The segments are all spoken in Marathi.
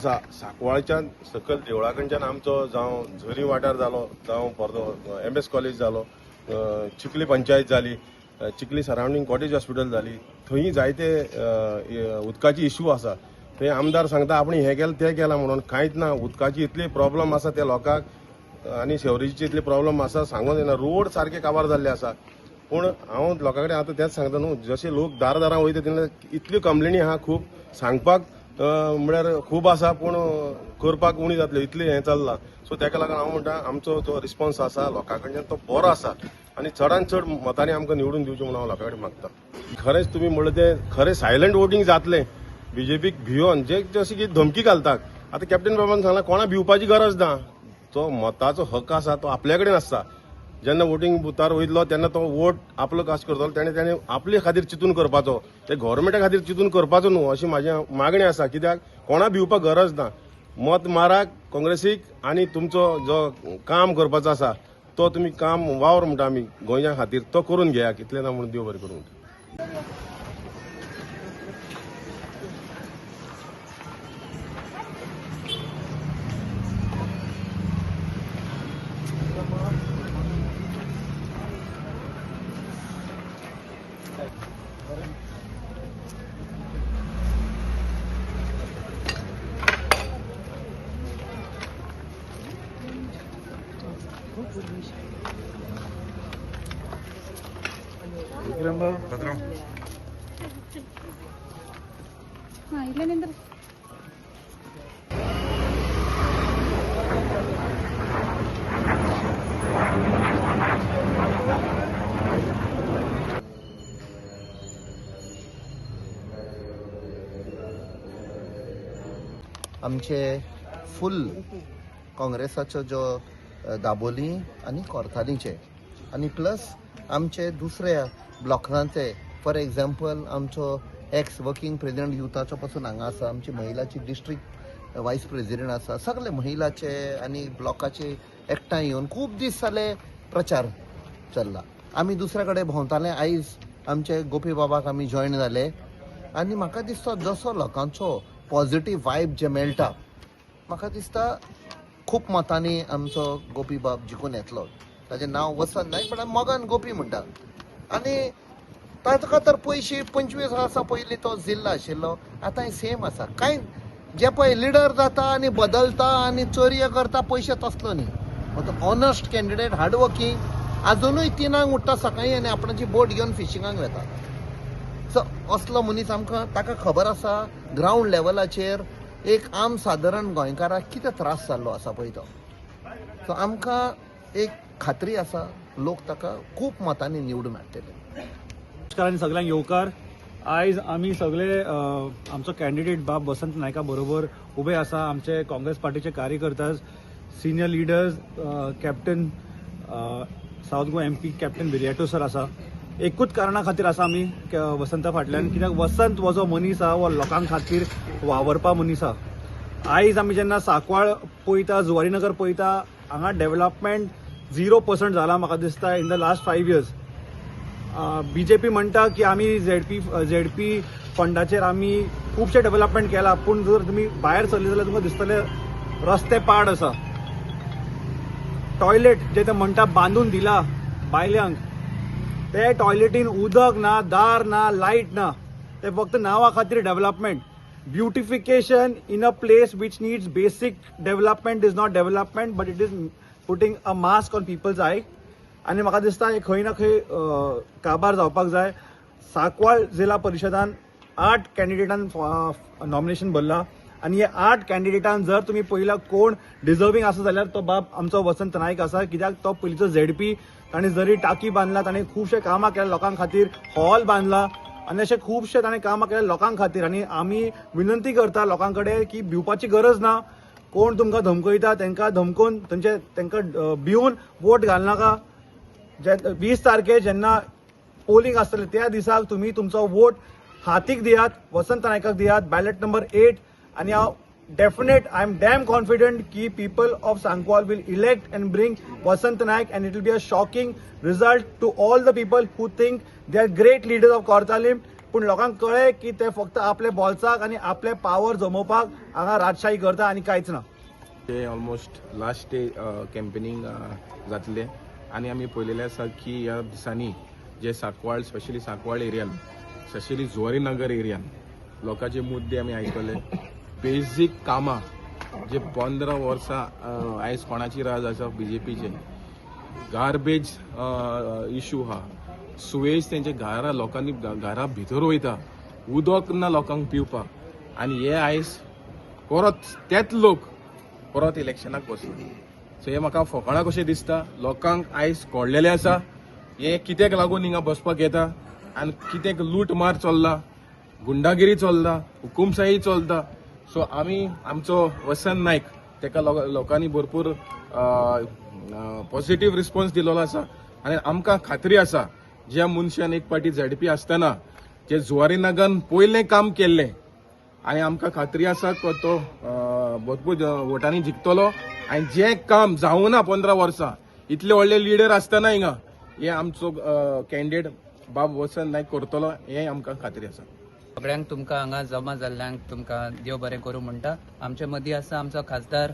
सांकवाळच्यान सकयल देवळा कडच्यान आमचो जावं झरी वाठार जालो जावं परतो MS कॉलेज जालो, चिखली पंचायत जाली, चिखली सरावंडींग कॉटेज हॉस्पिटल जाली. थंय जायते उदकाची इश्यू आसा. थंय आमदार सांगता आपण हे केलं ते केलां म्हणून कांयच ना. उदकाची इतली प्रॉब्लेम आसा त्या लोकांक आनी शेवरेजीचे इतले प्रॉब्लेम आसा सांगून जायना. रोड सारके काबार जाल्ले आसा. पूण हांव लोकां कडेन आतां तेंच सांगता न्हू, जशे लोक दारां वयता तेन्ना इतल्यो कंप्लेनी आहा खूब सांगपाक म्हळ्यार खूब आसा पूण करपाक उणी जातले इतले हें चल्लां. सो तेका लागून हांव म्हणटा आमचो जो रिस्पॉन्स आसा लोकां कडच्यान तो बरो आसा आनी चडांत चड मतांनी आमकां निवडून दिवचें म्हणून हांव लोकां कडेन मागता. खरेंच तुमी म्हणलें तें खरें सायलंट वोटींग जातलें बीजेपीक भिवन जे जशी की धमकी घालतात. आतां कॅप्टन बाबान सांगलां कोणा भिवपाची गरज ना. तो मताचो हक आसा तो आपल्या कडेन आसता. जेन्ना वोटींग बुथार वयतलो तेन्ना तो वोट आपलो कास्ट करतलो तेणे आपले खातीर चिंतून करपाचो, ते गव्हर्मेंटा खातीर चिंतून करपाचो न्हू अशी म्हाजी मागणी आसा. कित्याक कोणा भिवपाक गरज ना. मत माराक काँग्रेसीक आनी तुमचो जो काम करपाचो आसा तो तुमी काम वावर म्हणटा आमी गोंयच्या खातीर तो करून घेयात. इतलें ना म्हणून देव बरें करूं. ఇల్లేనండి आमचे फुल काँग्रेसाचो जो दाबोली आनी कोर्तालीचे आनी प्लस आमचे दुसऱ्या ब्लॉकांचे फॉर एग्जाम्पल आमचो एक्स वर्किंग प्रेसिडेंट युथाचो पासून हांगा आसा. आमची महिलाची डिस्ट्रिक्ट वायस प्रेसिडेंट आसा. सगळे महिलाचे आनी ब्लॉकाचे एकठांय येवन खूब दीस जाले प्रचार चल्ला. आमी दुसरे कडेन भोंवताले. आयज आमचे गोपी बाबाक आमी जॉयन जाले आनी म्हाका दिसता जसो लोकांचो पॉझिटिव्ह वायब जे मेळटा म्हाका दिसता खूब मतांनी आमचो गोपी बाब जिखून येतलो. ताचें नांव वसंत नायक पण मोगान गोपी म्हणटा. आनी ताका तर पयशे 25 वर्सां पयलीं तो जिल्लो आशिल्लो आतां सेम आसा. कांय जे पळय लिडर जाता आनी बदलता आनी चोरयो करता पयशे तसलो न्ही. तो ऑनेस्ट कॅन्डिडेट हार्ड वर्किंग आजुनूय 3 उठ्ठा सकाळीं आनी आपणाची बोट घेवन फिशिंगाक वता. सो असलो मनीस आमकां ताका खबर आसा ग्रावंड लेवलाचेर एक आम सादारण गोंयकाराक कितें त्रास जाल्लो आसा पळय तो. सो आमकां एक खात्री आसा लोक ताका खूब मतांनी निवडून हाडटले. नमस्कार आनी सगळ्यांक येवकार. आयज आमी सगळे आमचो कॅन्डिडेट बाब वसंत नायका बरोबर उबे आसा. आमचे काँग्रेस पार्टीचे कार्यकर्ता senior leaders captain south Goa MP captain Viriato sir आसा. एकूच कारणां खातीर आसा आमी वसंता फाटल्यान कित्याक वसंत हो जो मनीस आहा वो लोकां खातीर वावरपा मनीस आहा. आयज आमी जेन्ना सांकवाळ पळयता जुवारीनगर पळयता हांगा डेव्हलपमेंट 0% जाला म्हाका दिसता in the last 5 years. BJP म्हणटा की आमी ZP फंडाचेर आमी खुबशे डेव्हलपमेंट केला पूण जर तुमी भायर सरले जाल्यार तुमकां दिसतले रस्ते पाड आसा. टॉयलेट जे ते म्हणटा बांदून दिला बायल्यांक ते टॉयलेटीन उदक ना, दार ना, लायट ना. ते फक्त नांवा खातीर development. Beautification in a place which needs basic development is not development but it is putting a mask on people's eye. आनी म्हाका दिसता हे खंय ना खंय काबार जावपाक जाय. सांकवाळ जिल्हा परिशदान 8 कॅन्डिडेटान नॉमिनेशन भरला आनी हे 8 कॅन्डिडेटान जर तुमी पळयला कोण डिजर्विंग आसा जाल्यार तो बाब आमचो वसंत नायक आसा. कित्याक तो पयलींचो ZP ताणें जरी टाकी बांदला, ताणें खुबशे कामां केल्या लोकां खातीर, हॉल बांदला आनी अशें खुबशे ताणें कामां केल्या लोकां खातीर. आनी आमी विनंती करता लोकां कडेन की भिवपाची गरज ना. कोण तुमकां धमकयता तांकां धमकोवन तांकां भिवन वोट घालनाका. 20 तारखेर जेन्ना पोलिंग आसतलें त्या दिसाक तुमी तुमचो वोट हातीक दियात, वसंत नायकाक दियात, बॅलेट नंबर 8. आनी हांव definite, I am damn confident कि people of Sankwal will elect and bring Vasant Naik, and it will be a shocking result to all the people who think they are great leaders of Kortalim. पूण लोकांक कळ्ळें की ते फक्त आपले बोल्साक आनी आपले पावर जमोवपाक हांगा राजशाही करता आनी कांयच ना. ते ऑलमोस्ट लास्ट स्टेज कॅम्पेनींग जातले आनी आमी पळयलेलें आसा की ह्या दिसांनी जे सांकवाळ स्पेशली सांकवाळ एरियान स्पेशली जुवारीनगर एरियान लोकांचे मुद्दे आमी आयकले. बेजीक कामां जे 15 वर्सां आयज कोणाची राज आसा बीजेपीचे गार्बेज इशू हा सुवेज तेंचे घरा लोकांनी घरा भितर वयता उदक ना लोकांक पिवपाक आनी हे आयज परत तेच लोक परत इलेक्शनाक बसले. सो हे म्हाका फकाणां कशें दिसता. लोकांक आयज कळलेलें आसा हे कित्याक लागून हिंगा बसपाक येता आनी कित्याक लूट मार चल्ला गुंडागिरी चल्ला हुकुमशाही चलता. सो आमी आमचो वसंत नायक तेका लोकांनी भरपूर पॉझिटिव्ह रिस्पॉन्स दिलेलो आसा आनी आमकां खात्री आसा ज्या मनशान एक पाटी झडपी आसतना जे जुवारीनगरान पयलें काम केल्लें आनी आमकां खात्री आसा तो भरपूर वोटांनी जिखतलो आनी जें काम जावना 15 वर्सां इतले व्हडले लिडर आसतना हिंगा हे आमचो कॅन्डिडेट बाब वसंत नायक करतलो हें आमकां खात्री आसा. सगळ्यांक तुमकां हांगा जमा जाल्ल्यांक तुमकां देव बरें करूं म्हणटा. आमचे मदीं आसा आमचो खासदार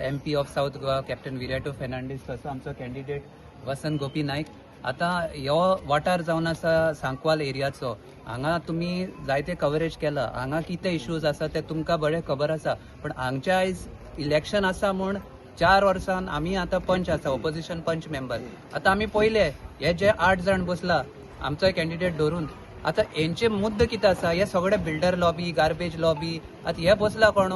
MP of south Goa captain Viriato Fernandes तसो आमचो कॅन्डिडेट वसंत गोपी नायक. आतां ह्यो वाठार जावन आसा सांकवाल एरियाचो. हांगा तुमी जायते कवरेज केला. हांगा कितें इश्यूज आसा ते तुमकां बरें खबर आसा. पण हांगचे आयज इलेक्शन आसा म्हूण 4 वर्सान आमी आतां पंच आसा ऑपोजिशन पंच मेंबर. आतां आमी पयले हे जे 8 जाण बसला आमचो कॅन्डिडेट धरून आतां हेंचे मुद्दे कितें आसा हे सगळे बिल्डर लॉबी गार्बेज लॉबी. आतां हे बसला कोण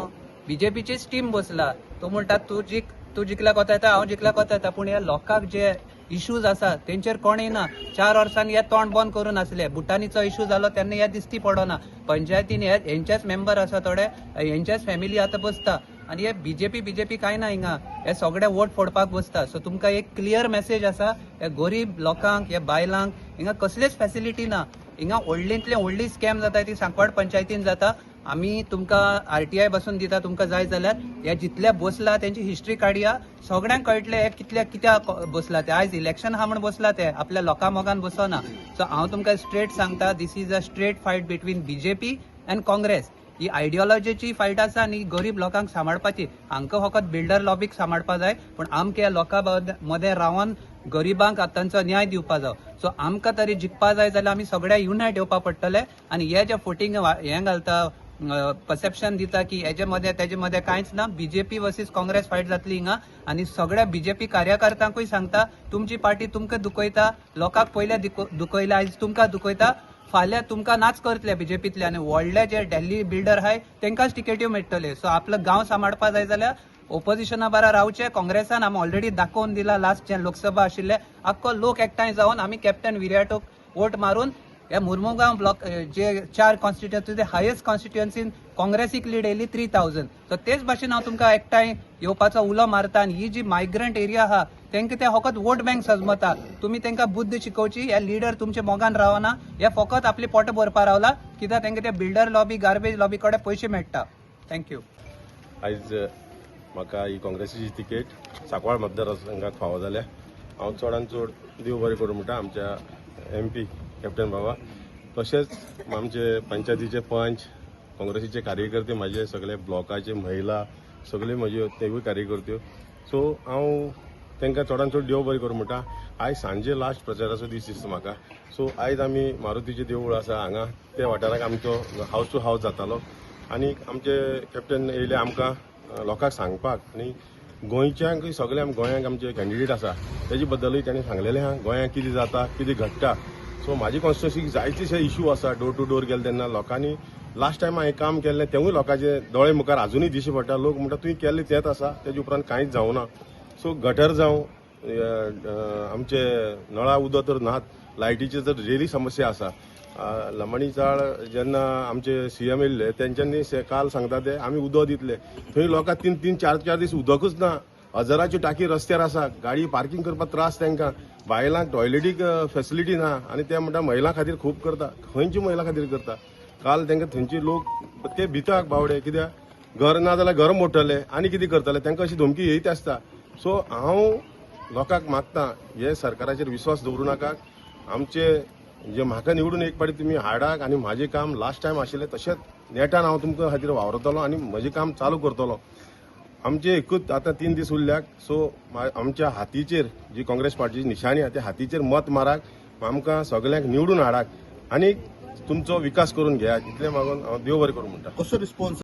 बीजेपीचीच टीम बसला. तो म्हणटा तूं जिखल्याक कोता येता हांव जिखल्याक कोता येता. पूण हे लोकांक जे इश्यूज आसा तेंचेर कोणय ना. 4 वर्सांनी हे तोंड बंद करून आसले. भुटानीचो इश्यू जालो तेन्ना हे दिसती पडना. पंचायतीन हेंचेच मेंबर आसा थोडे हेंचेच फॅमिली आतां बसता आनी हे बीजेपी कांय ना हिंगा. हे सगळे वोट फोडपाक बसता. सो तुमकां एक क्लियर मेसेज आसा हे गरीब लोकांक हे बायलांक हिंगा कसलीच फॅसिलिटी ना. हिंगा व्हडलींतले व्हडली स्कॅम जाता ती सांकवाळ पंचायतीन जाता. आमी तुमकां RTI बसून दिता तुमकां जाय जाल्यार. हे जितले बसला तेंची हिस्ट्री काडया सगळ्यांक कळटले हे कित्याक बसला ते. आयज इलेक्शन हा म्हण बसला ते आपल्या लोकां मोगान बसना. सो हांव तुमकां स्ट्रेट सांगता this is a straight fight between BJP and Congress. ही आयडियोलॉजीची फायट आसा आनी गरीब लोकांक सांबाळपाची. हांकां फकत बिल्डर लॉबीक सांबाळपा जाय पण आमच्या लोकां मदें रावन गरिबांक तांचो न्याय दिवपा जाय. सो आमकां तरी जिखपा जाय जाल्यार आमी सगळे युनायट येवपा पडटले. आनी हे जे फोटींग हें घालता परसेप्शन दिता की तेजे मदें कांयच ना. BJP वर्सीस काँग्रेस फायट जातली हिंगा. आनी सगळ्या BJP कार्यकर्त्यांकूय सांगता तुमची पार्टी तुमकां दुखयता. लोकांक पयले दुखयला आयज तुमकां दुखयता. फाल्यां तुमकां नाच करतले BJPतले आनी व्हडले जे दिल्ली बिल्डर आहाय तेंकांच टिकेट्यो मेळटले. सो आपलं गांव सांबाळपा जाय जाल्यार ओपोजिशना बारा रावचे. काँग्रेसान आमी ऑलरेडी दाखोवन दिला लास्ट जे लोकसभा आशिल्ले आख्खो लोक एकठांय जावन आमी कॅप्टन विराटोक वोट मारून हे मुर्मुगांव ब्लॉक जे 4 कॉन्स्टिट्युएन्सी हायेस्ट कॉन्स्टिट्युएन्सीन काँग्रेसीक लीड येयली 3000. सो तेच भाशेन हांव तुमकां एकठांय येवपाचो उलो मारता. आनी ही जी मायग्रंट एरिया आहा तेंकां ते फकत वोट बँक सजमता. तुमी तेंकां बुद्ध शिकोवची. हे लिडर तुमचे मोगान रावना. हे फकत आपली पोट भरपा रावला कित्याक तेंकां ते बिल्डर लॉबी गार्बेज लॉबी कडेन पयशे मेळटा. थँक्यू. आयज म्हाका ही काँग्रेसीची तिकेट सांकवाळ मतदारसंघात फावो जाल्या. हांव चडांत चड देव बरें करूं म्हणटा आमच्या MP कॅप्टन बाबा. तशेंच आमचे पंचायतीचे पंच काँग्रेसीचे कार्यकर्ते म्हाजे सगळे ब्लॉकाचे महिला सगळे म्हज्यो तेवूय कार्यकर्त्यो. सो हांव तांकां चडांत चड देव बरें करूं म्हणटा. आयज सांजे लास्ट प्रचाराचो दीस दिसता म्हाका. सो आयज आमी मारुतीचें देवूळ आसा हांगा त्या वाठाराक आमचो हावस टू हावस जातालो आनी आमचे कॅप्टन येयले आमकां लोकांक सांगपाक. आनी गोंयच्यांक सगळे गोंयांक आमचे कॅन्डिडेट आसा तेजे बद्दलूय ताणें सांगलेलें आहा गोंयांक कितें जाता कितें घडटा. सो म्हाजी कॉन्स्टिट्युएन्सीक जायतेशे इश्यू आसा. डोर टू डोर गेले तेन्ना लोकांनी लास्ट टायम हांवें काम केल्लें तेवूय लोकांचे दोळे मुखार अजुनूय दिश्टी पडटा. लोक म्हणटा तुवें केल्लें तेंच आसा तेजे उपरांत कांयच जावना. सो गटर जावं आमचे नळा उदक तर नात. लायटीचे जर रेली समस्या आसा. लमणी चाळ जेन्ना आमचे CM येयल्ले तेंच्यांनी काल सांगता ते आमी उदक दितले. थंय लोकांक 3-3, 4-4 दीस उदकूच ना. हजाराच्यो टाकी रस्त्यार आसा. गाडी पार्किंग करपाक त्रास तांकां. बायलांक टॉयलेटीक फॅसिलिटी ना आनी ते म्हणटा महिलां खातीर खूब करता. खंयची महिलां खातीर करता. काल तांकां थंयची लोक ते भितात बावडे कित्याक घर ना जाल्यार घर मोडटले आनी कितें करतले तांकां अशी धमकी येयत आसता. सो हांव लोकांक मागता हे सरकाराचेर विश्वास दवरूं नाका. आमचे जे म्हाका निवडून एक पाटी तुमी हाडाक आनी म्हाजें काम लास्ट टायम आशिल्लें तशेंच नेटान हांव तुमकां खातीर वावरतलो आनी म्हजें काम चालू करतलो. आमचे एकूच आतां 3 दीस उरल्याक, सो आमच्या हातीचेर जी काँग्रेस पार्टीची निशाणी आहा त्या हातीचेर मत माराक, आमकां सगळ्यांक निवडून हाडाक आनी तुमचो विकास करून घेयात इतलें मागून हांव देव बरें करूं म्हणटा. कसो रिस्पॉन्स